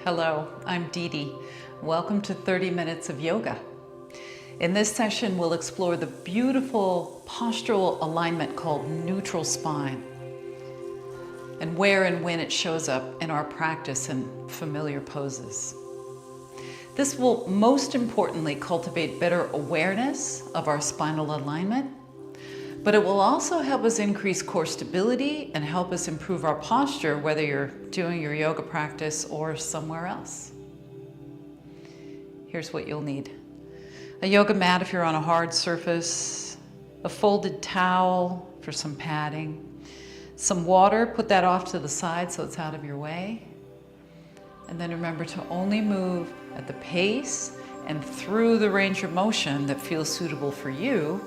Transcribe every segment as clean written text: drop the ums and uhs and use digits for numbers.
Hello, I'm DeDe. Welcome to 30 Minutes of Yoga. In this session, we'll explore the beautiful postural alignment called neutral spine and where and when it shows up in our practice in familiar poses. This will most importantly cultivate better awareness of our spinal alignment, but it will also help us increase core stability and help us improve our posture, whether you're doing your yoga practice or somewhere else. Here's what you'll need. A yoga mat if you're on a hard surface, a folded towel for some padding, some water, put that off to the side so it's out of your way. And then remember to only move at the pace and through the range of motion that feels suitable for you.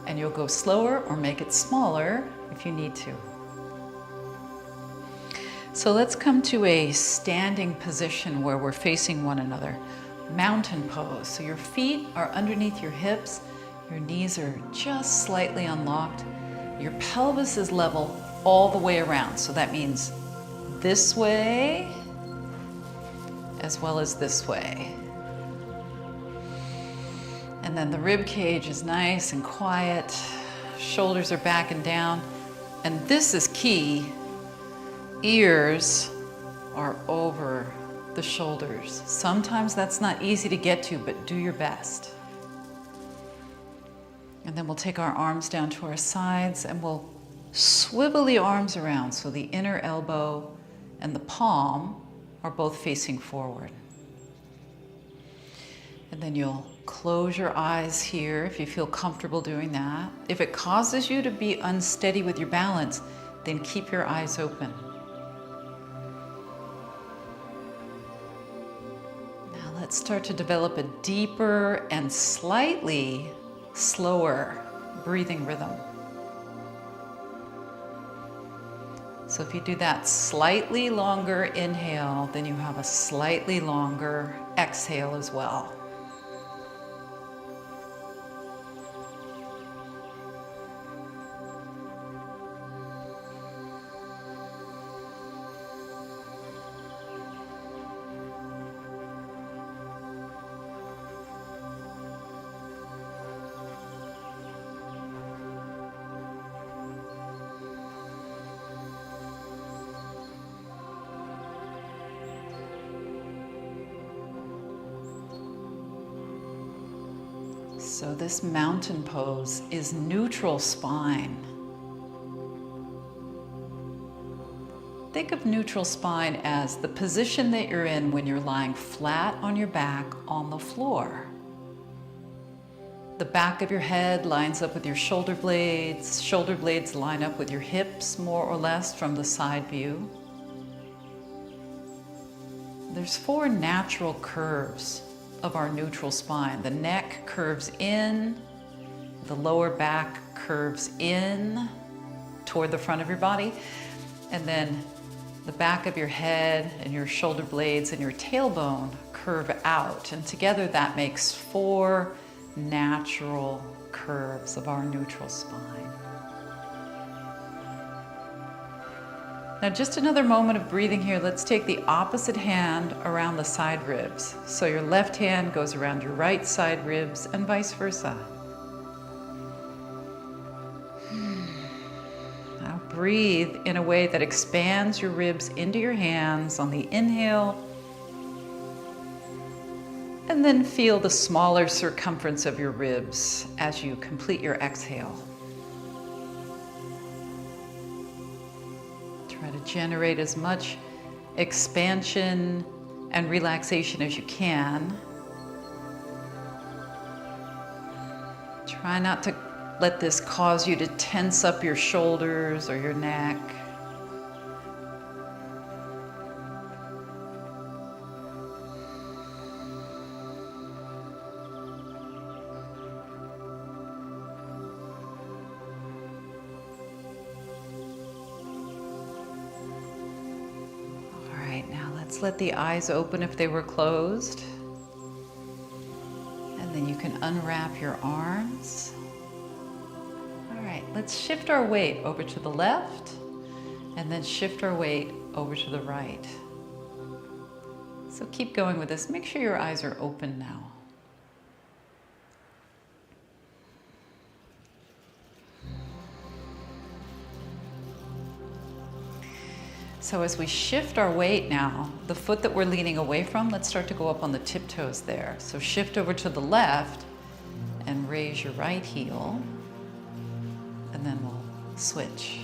And you'll go slower or make it smaller if you need to. So let's come to a standing position where we're facing one another. Mountain pose. So your feet are underneath your hips, your knees are just slightly unlocked. Your pelvis is level all the way around. So that means this way as well as this way. And then the rib cage is nice and quiet. Shoulders are back and down. And this is key. Ears are over the shoulders. Sometimes that's not easy to get to, but do your best. And then we'll take our arms down to our sides and we'll swivel the arms around so the inner elbow and the palm are both facing forward. And then you'll close your eyes here if you feel comfortable doing that. If it causes you to be unsteady with your balance, then keep your eyes open. Now let's start to develop a deeper and slightly slower breathing rhythm. So if you do that slightly longer inhale, then you have a slightly longer exhale as well. So this mountain pose is neutral spine. Think of neutral spine as the position that you're in when you're lying flat on your back on the floor. The back of your head lines up with your shoulder blades. Shoulder blades line up with your hips more or less from the side view. There's 4 natural curves of our neutral spine. The neck curves in, the lower back curves in toward the front of your body, and then the back of your head and your shoulder blades and your tailbone curve out. And together that makes 4 natural curves of our neutral spine. Now just another moment of breathing here. Let's take the opposite hand around the side ribs. So your left hand goes around your right side ribs and vice versa. Now breathe in a way that expands your ribs into your hands on the inhale. And then feel the smaller circumference of your ribs as you complete your exhale. Try to generate as much expansion and relaxation as you can. Try not to let this cause you to tense up your shoulders or your neck. Let's let the eyes open if they were closed. And then you can unwrap your arms. All right, let's shift our weight over to the left and then shift our weight over to the right. So keep going with this. Make sure your eyes are open now. So as we shift our weight now, the foot that we're leaning away from, let's start to go up on the tiptoes there. So shift over to the left and raise your right heel, and then we'll switch.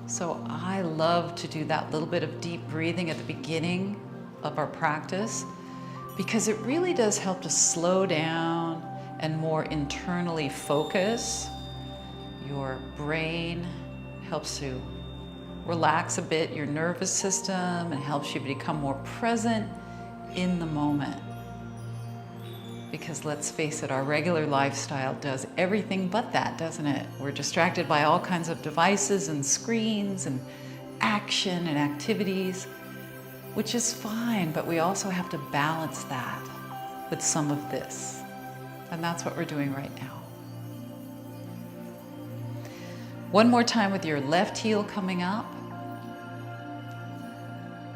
So I love to do that little bit of deep breathing at the beginning of our practice because it really does help to slow down and more internally focus your brain. Helps to relax a bit your nervous system and helps you become more present in the moment. Because let's face it, our regular lifestyle does everything but that, doesn't it? We're distracted by all kinds of devices and screens and action and activities, which is fine, but we also have to balance that with some of this. And that's what we're doing right now. One more time with your left heel coming up,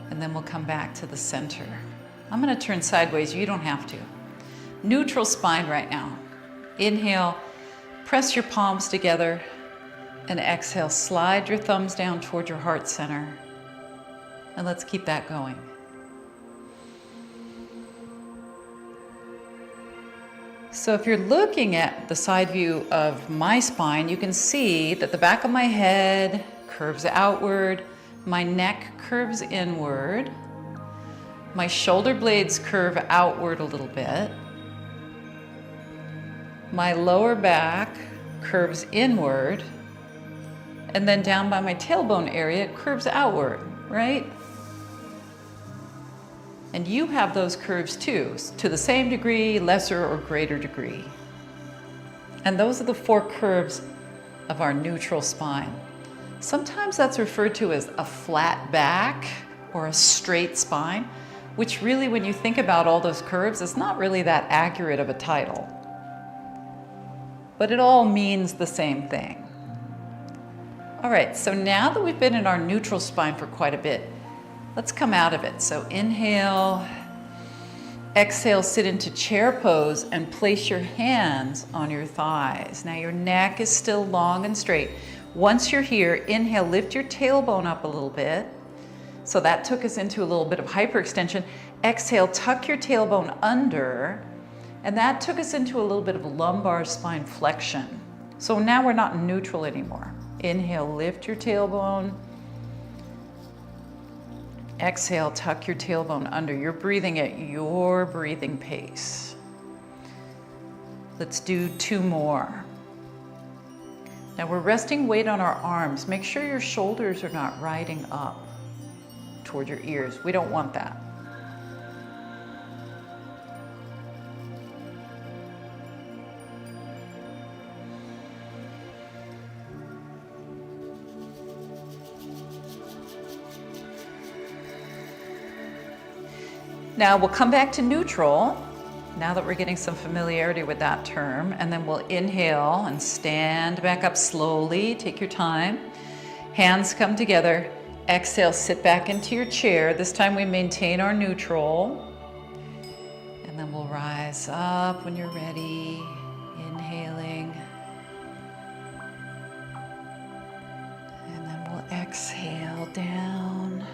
and then we'll come back to the center. I'm going to turn sideways. You don't have to. Neutral spine right now. Inhale, press your palms together, and exhale, slide your thumbs down toward your heart center. And let's keep that going. So if you're looking at the side view of my spine, you can see that the back of my head curves outward, my neck curves inward, my shoulder blades curve outward a little bit, my lower back curves inward, and then down by my tailbone area, it curves outward, right? And you have those curves too, to the same degree, lesser or greater degree. And those are the 4 curves of our neutral spine. Sometimes that's referred to as a flat back or a straight spine, which really, when you think about all those curves, is not really that accurate of a title. But it all means the same thing. All right, so now that we've been in our neutral spine for quite a bit, let's come out of it. So inhale, exhale, sit into chair pose and place your hands on your thighs. Now your neck is still long and straight. Once you're here, inhale, lift your tailbone up a little bit. So that took us into a little bit of hyperextension. Exhale, tuck your tailbone under, and that took us into a little bit of lumbar spine flexion. So now we're not neutral anymore. Inhale, lift your tailbone. Exhale, tuck your tailbone under. You're breathing at your breathing pace. Let's do 2 more. Now we're resting weight on our arms. Make sure your shoulders are not riding up toward your ears. We don't want that. Now we'll come back to neutral, now that we're getting some familiarity with that term, and then we'll inhale and stand back up slowly. Take your time. Hands come together. Exhale, sit back into your chair. This time we maintain our neutral. And then we'll rise up when you're ready. Inhaling. And then we'll exhale down.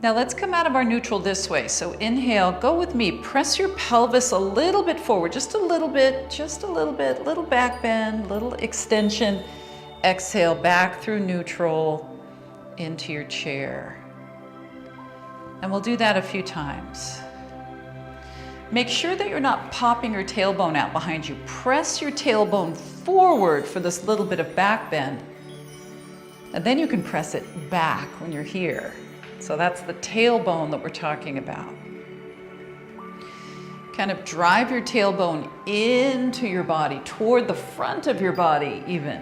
Now let's come out of our neutral this way. So inhale, go with me. Press your pelvis a little bit forward, just a little bit, little back bend, little extension. Exhale, back through neutral into your chair. And we'll do that a few times. Make sure that you're not popping your tailbone out behind you. Press your tailbone forward for this little bit of back bend. And then you can press it back when you're here. So that's the tailbone that we're talking about. Kind of drive your tailbone into your body, toward the front of your body even.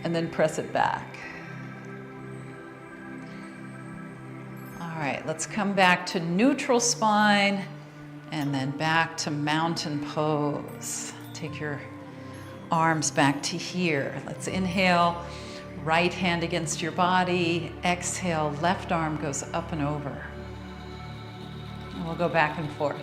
And then press it back. All right, let's come back to neutral spine and then back to mountain pose. Take your arms back to here. Let's inhale. Right hand against your body. Exhale, left arm goes up and over. And we'll go back and forth.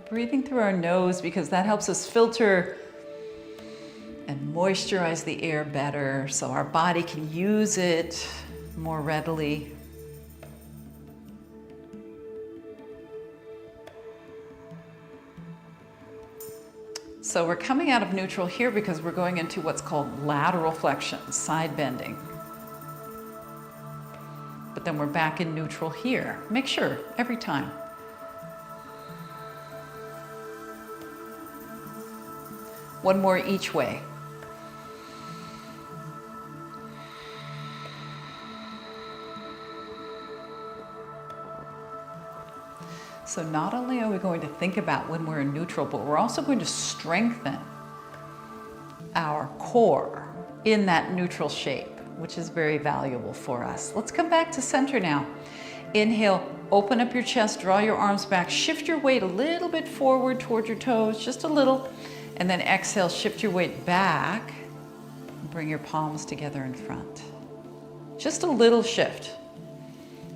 Breathing through our nose because that helps us filter and moisturize the air better so our body can use it more readily. So we're coming out of neutral here because we're going into what's called lateral flexion, side bending. But then we're back in neutral here. Make sure every time. One more each way. So not only are we going to think about when we're in neutral, but we're also going to strengthen our core in that neutral shape, which is very valuable for us. Let's come back to center now. Inhale, open up your chest, draw your arms back, shift your weight a little bit forward toward your toes, just a little. And then exhale, shift your weight back, and bring your palms together in front. Just a little shift.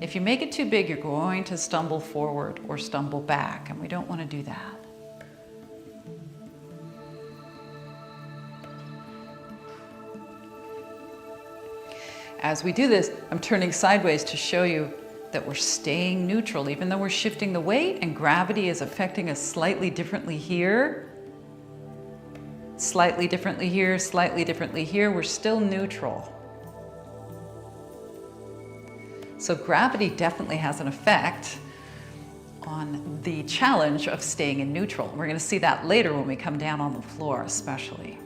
If you make it too big, you're going to stumble forward or stumble back, and we don't want to do that. As we do this, I'm turning sideways to show you that we're staying neutral, even though we're shifting the weight and gravity is affecting us slightly differently here. Slightly differently here, slightly differently here, we're still neutral. So gravity definitely has an effect on the challenge of staying in neutral. We're going to see that later when we come down on the floor, especially.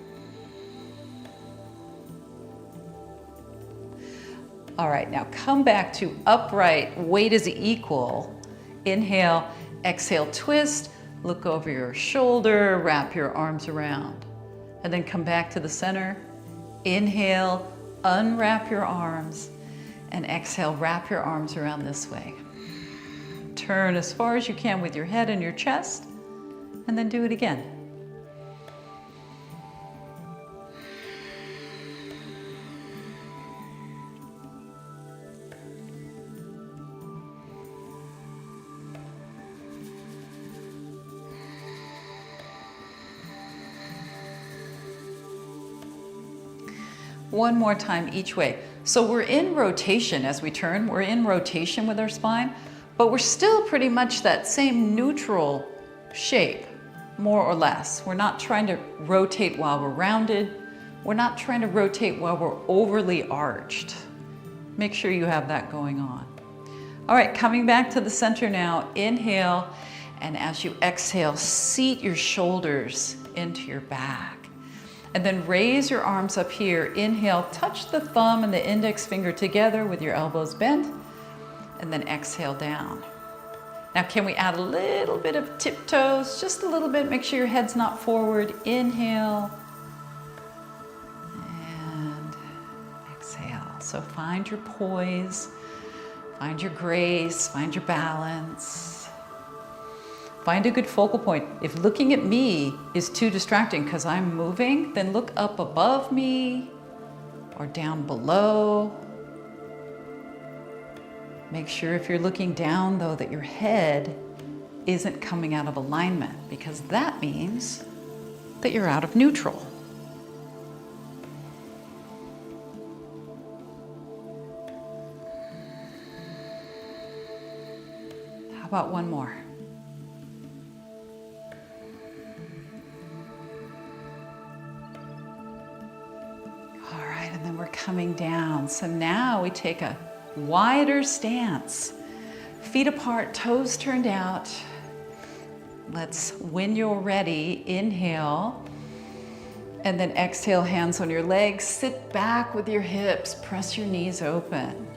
All right, now come back to upright, weight is equal. Inhale, exhale, twist, look over your shoulder, wrap your arms around. And then come back to the center. Inhale, unwrap your arms, and exhale, wrap your arms around this way. Turn as far as you can with your head and your chest, and then do it again. One more time each way. So we're in rotation as we turn. We're in rotation with our spine, but we're still pretty much that same neutral shape, more or less. We're not trying to rotate while we're rounded. We're not trying to rotate while we're overly arched. Make sure you have that going on. All right, coming back to the center now. Inhale, and as you exhale, seat your shoulders into your back. And then raise your arms up here. Inhale, touch the thumb and the index finger together with your elbows bent, and then exhale down. Now can we add a little bit of tiptoes, just a little bit, make sure your head's not forward. Inhale, and exhale. So find your poise, find your grace, find your balance. Find a good focal point. If looking at me is too distracting because I'm moving, then look up above me or down below. Make sure if you're looking down though that your head isn't coming out of alignment, because that means that you're out of neutral. How about one more? And then we're coming down. So now we take a wider stance. Feet apart, toes turned out. Let's, when you're ready, inhale. And then exhale, hands on your legs. Sit back with your hips. Press your knees open.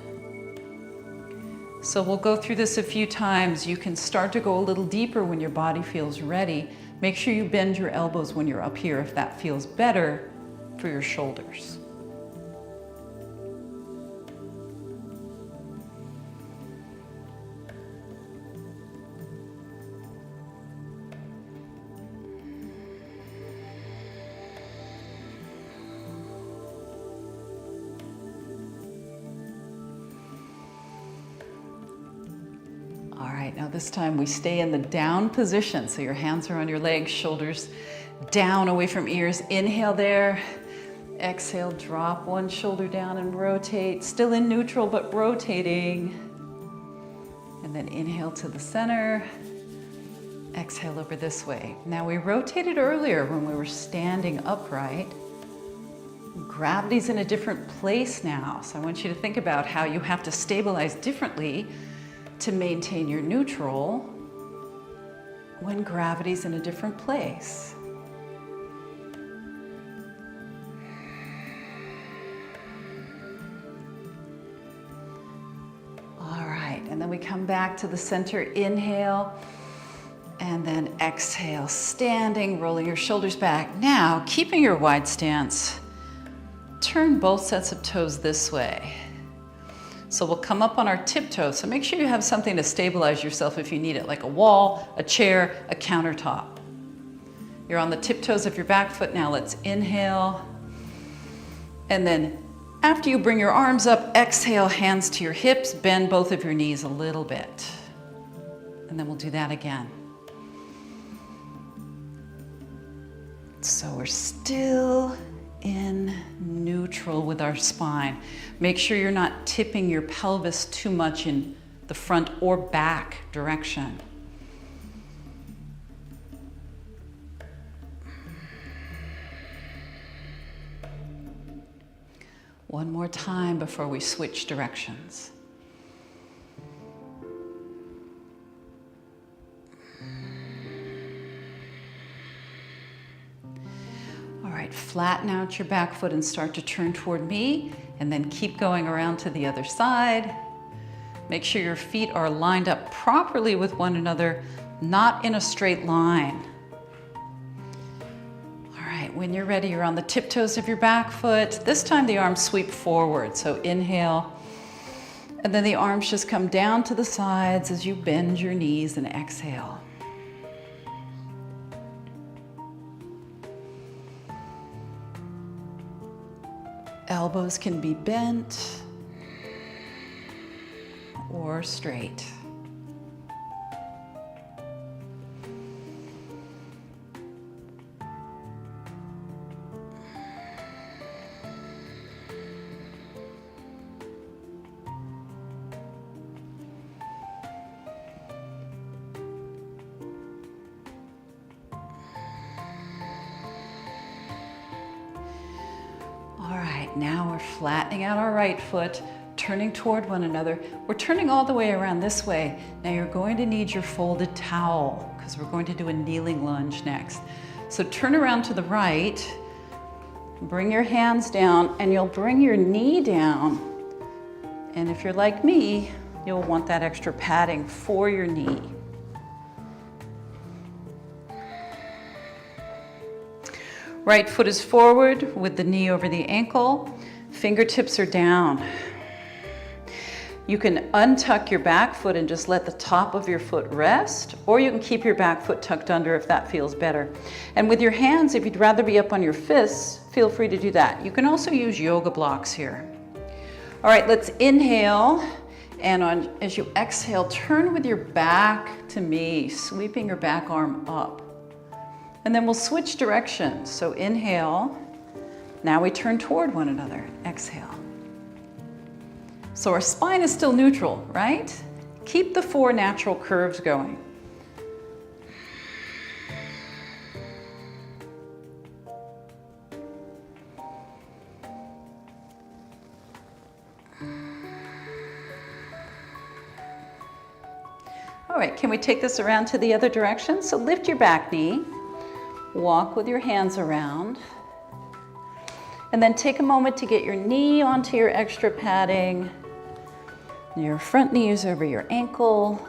So we'll go through this a few times. You can start to go a little deeper when your body feels ready. Make sure you bend your elbows when you're up here if that feels better for your shoulders. All right, now this time we stay in the down position. So your hands are on your legs, shoulders down away from ears. Inhale there. Exhale, drop one shoulder down and rotate. Still in neutral, but rotating. And then inhale to the center. Exhale over this way. Now we rotated earlier when we were standing upright. Gravity's in a different place now. So I want you to think about how you have to stabilize differently to maintain your neutral when gravity's in a different place. All right, and then we come back to the center, inhale, and then exhale, standing, rolling your shoulders back. Now, keeping your wide stance, turn both sets of toes this way. So we'll come up on our tiptoes. So make sure you have something to stabilize yourself if you need it, like a wall, a chair, a countertop. You're on the tiptoes of your back foot now. Let's inhale. And then after you bring your arms up, exhale, hands to your hips, bend both of your knees a little bit. And then we'll do that again. So we're still in neutral with our spine. Make sure you're not tipping your pelvis too much in the front or back direction. One more time before we switch directions. All right, flatten out your back foot and start to turn toward me, and then keep going around to the other side. Make sure your feet are lined up properly with one another, not in a straight line. All right, when you're ready, you're on the tiptoes of your back foot. This time the arms sweep forward, so inhale, and then the arms just come down to the sides as you bend your knees and exhale. Elbows can be bent or straight. All right, now we're flattening out our right foot, turning toward one another. We're turning all the way around this way. Now you're going to need your folded towel because we're going to do a kneeling lunge next. So turn around to the right, bring your hands down, and you'll bring your knee down. And if you're like me, you'll want that extra padding for your knee. Right foot is forward with the knee over the ankle. Fingertips are down. You can untuck your back foot and just let the top of your foot rest, or you can keep your back foot tucked under if that feels better. And with your hands, if you'd rather be up on your fists, feel free to do that. You can also use yoga blocks here. All right, let's inhale. And as you exhale, turn with your back to me, sweeping your back arm up. And then we'll switch directions. So inhale. Now we turn toward one another. Exhale. So our spine is still neutral, right? Keep the 4 natural curves going. All right, can we take this around to the other direction? So lift your back knee. Walk with your hands around. And then take a moment to get your knee onto your extra padding. Your front knee is over your ankle.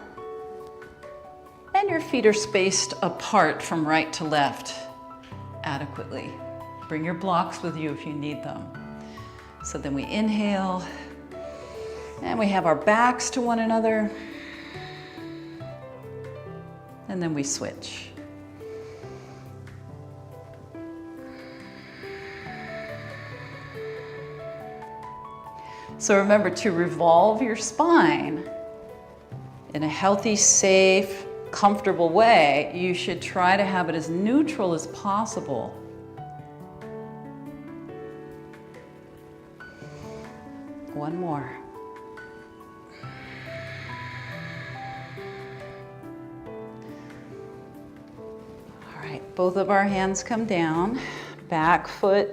and your feet are spaced apart from right to left adequately. Bring your blocks with you if you need them. So then we inhale, and we have our backs to one another, and then we switch. So remember to revolve your spine in a healthy, safe, comfortable way. You should try to have it as neutral as possible. One more. All right, both of our hands come down. Back foot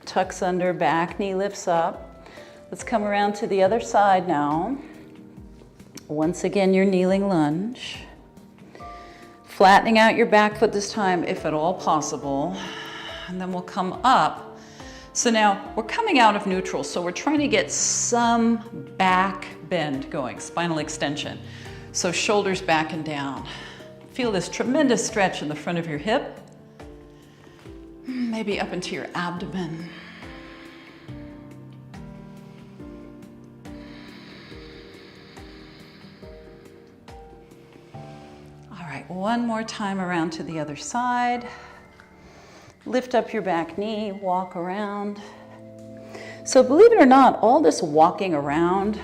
tucks under, back knee lifts up. Let's come around to the other side now. Once again, your kneeling lunge. Flattening out your back foot this time, if at all possible. And then we'll come up. So now we're coming out of neutral, so we're trying to get some back bend going, spinal extension. So shoulders back and down. Feel this tremendous stretch in the front of your hip, maybe up into your abdomen. One more time around to the other side. Lift up your back knee, walk around. So believe it or not, all this walking around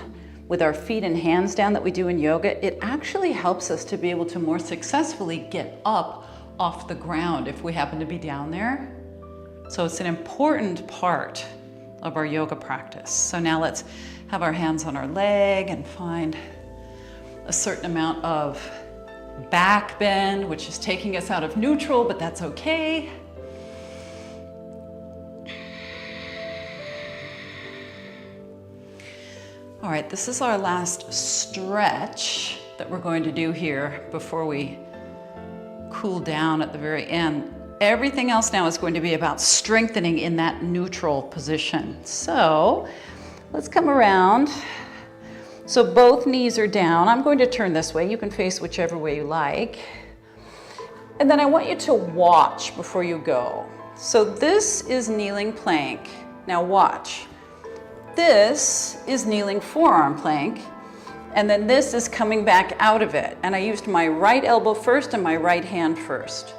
with our feet and hands down that we do in yoga, it actually helps us to be able to more successfully get up off the ground if we happen to be down there. So it's an important part of our yoga practice. So now let's have our hands on our leg and find a certain amount of back bend, which is taking us out of neutral, but that's okay. All right, this is our last stretch that we're going to do here before we cool down at the very end. Everything else now is going to be about strengthening in that neutral position. So let's come around. So both knees are down. I'm going to turn this way. You can face whichever way you like. And then I want you to watch before you go. So this is kneeling plank. Now watch. This is kneeling forearm plank. And then this is coming back out of it. And I used my right elbow first and my right hand first.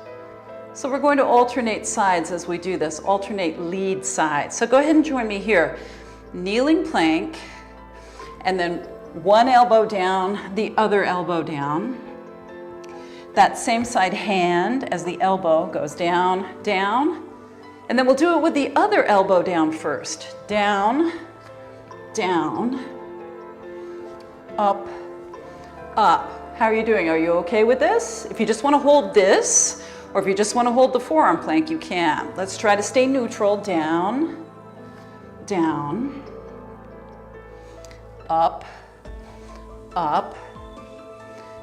So we're going to alternate sides as we do this, alternate lead sides. So go ahead and join me here. Kneeling plank, and then one elbow down, the other elbow down. That same side hand as the elbow goes down, down. And then we'll do it with the other elbow down first. Down, down, up, up. How are you doing? Are you okay with this? If you just want to hold this, or if you just want to hold the forearm plank, you can. Let's try to stay neutral. Down, down, up, up,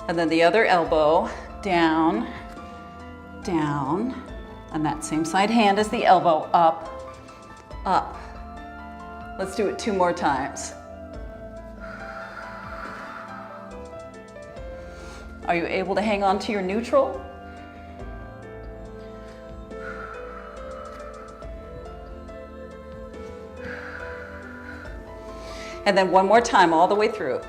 and then the other elbow, down, down, and that same side hand as the elbow, up, up. Let's do it 2 more times. Are you able to hang on to your neutral? And then one more time all the way through.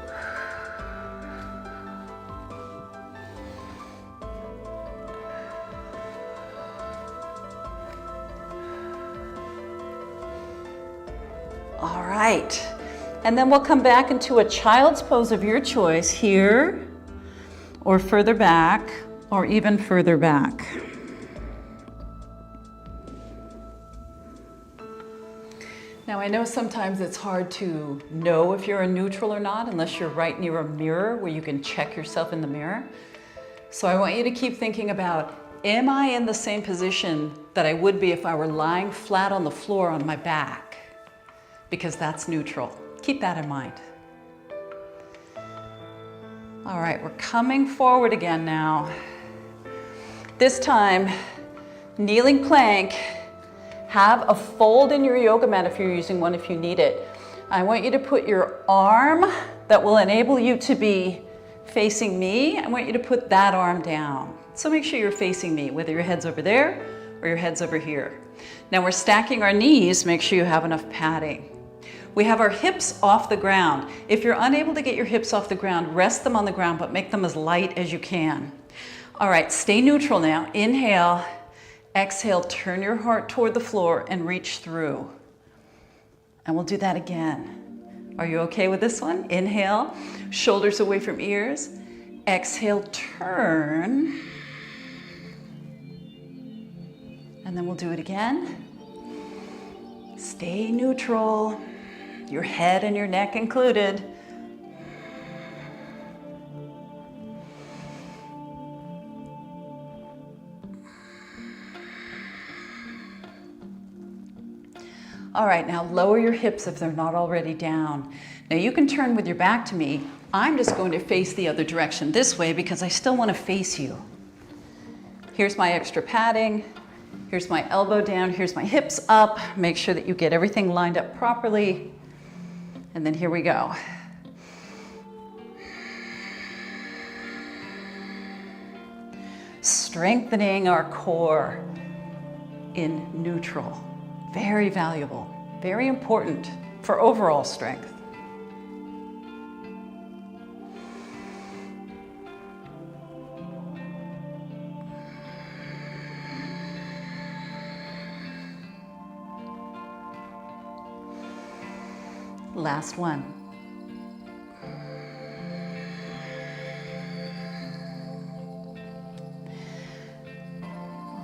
All right. And then we'll come back into a child's pose of your choice, here, or further back, or even further back. Now I know sometimes it's hard to know if you're in neutral or not unless you're right near a mirror where you can check yourself in the mirror. So I want you to keep thinking about, am I in the same position that I would be if I were lying flat on the floor on my back? Because that's neutral. Keep that in mind. All right, we're coming forward again now. This time, kneeling plank. Have a fold in your yoga mat if you're using one, if you need it. I want you to put your arm that will enable you to be facing me, I want you to put that arm down. So make sure you're facing me, whether your head's over there or your head's over here. Now we're stacking our knees, make sure you have enough padding. We have our hips off the ground. If you're unable to get your hips off the ground, rest them on the ground, but make them as light as you can. All right, stay neutral now. Inhale, exhale, turn your heart toward the floor and reach through. And we'll do that again. Are you okay with this one? Inhale, shoulders away from ears. Exhale, turn. And then we'll do it again. Stay neutral, your head and your neck included. All right, now lower your hips if they're not already down. Now you can turn with your back to me. I'm just going to face the other direction this way because I still want to face you. Here's my extra padding. Here's my elbow down. Here's my hips up. Make sure that you get everything lined up properly. And then here we go. Strengthening our core in neutral. Very valuable, very important for overall strength. Last one.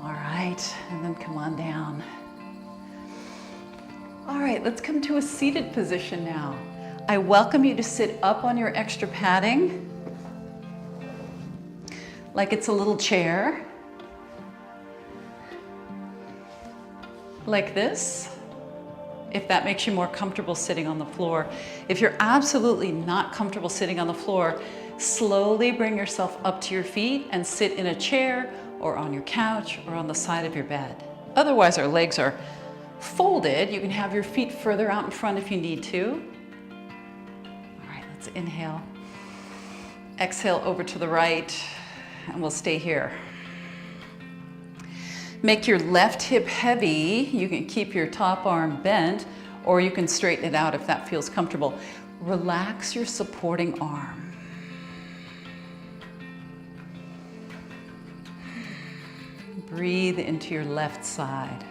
All right, and then come on down. All right, let's come to a seated position now. I welcome you to sit up on your extra padding, like it's a little chair, like this, if that makes you more comfortable sitting on the floor. If you're absolutely not comfortable sitting on the floor, slowly bring yourself up to your feet and sit in a chair or on your couch or on the side of your bed. Otherwise, our legs are folded. You can have your feet further out in front if you need to. All right, let's inhale. Exhale over to the right, and we'll stay here. Make your left hip heavy. You can keep your top arm bent, or you can straighten it out if that feels comfortable. Relax your supporting arm. Breathe into your left side.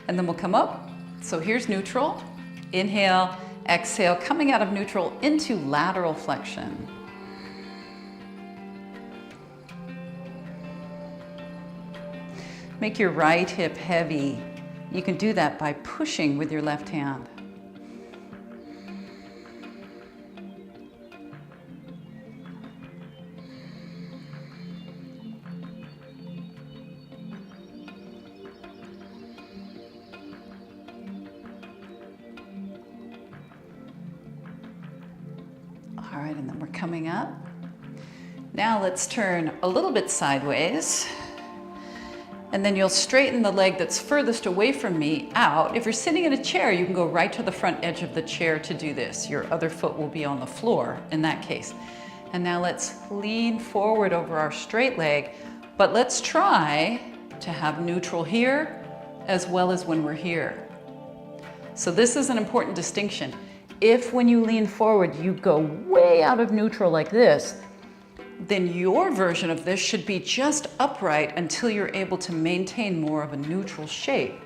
And then we'll come up. So here's neutral. Inhale, exhale, coming out of neutral into lateral flexion. Make your right hip heavy. You can do that by pushing with your left hand. All right, and then we're coming up. Now let's turn a little bit sideways. And then you'll straighten the leg that's furthest away from me out. If you're sitting in a chair, you can go right to the front edge of the chair to do this. Your other foot will be on the floor in that case. And now let's lean forward over our straight leg, but let's try to have neutral here as well as when we're here. So this is an important distinction. If when you lean forward, you go way out of neutral like this, then your version of this should be just upright until you're able to maintain more of a neutral shape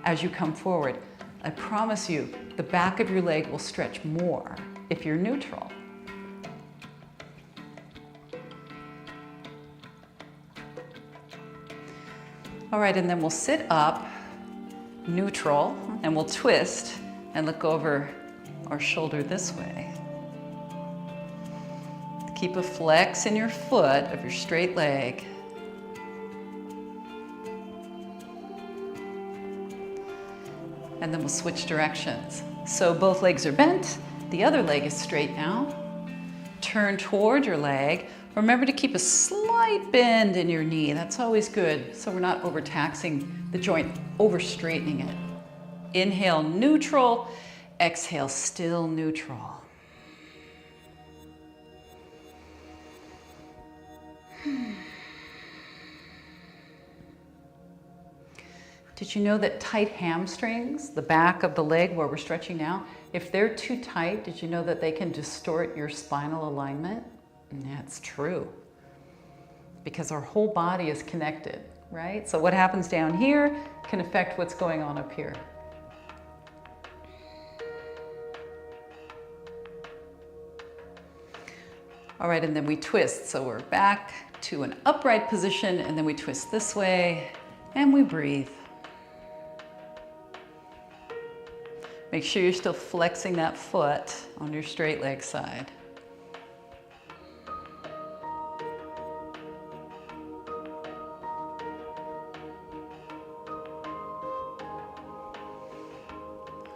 as you come forward. I promise you, the back of your leg will stretch more if you're neutral. All right, and then we'll sit up, neutral, and we'll twist and look over our shoulder this way. Keep a flex in your foot of your straight leg. And then we'll switch directions. So both legs are bent, the other leg is straight now. Turn toward your leg. Remember to keep a slight bend in your knee. That's always good, so we're not overtaxing the joint, over straightening it. Inhale, neutral. Exhale, still neutral. Did you know that tight hamstrings, the back of the leg where we're stretching now, if they're too tight, did you know that they can distort your spinal alignment? And that's true, because our whole body is connected, right? So what happens down here can affect what's going on up here. All right, and then we twist. So we're back to an upright position, and then we twist this way, and we breathe. Make sure you're still flexing that foot on your straight leg side.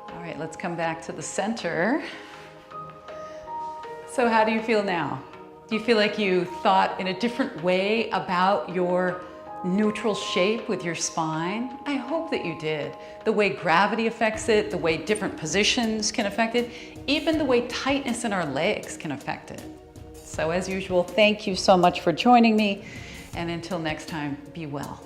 All right, let's come back to the center. So how do you feel now? Do you feel like you thought in a different way about your neutral shape with your spine? I hope that you did. The way gravity affects it, the way different positions can affect it, even the way tightness in our legs can affect it. So as usual, thank you so much for joining me. And until next time, be well.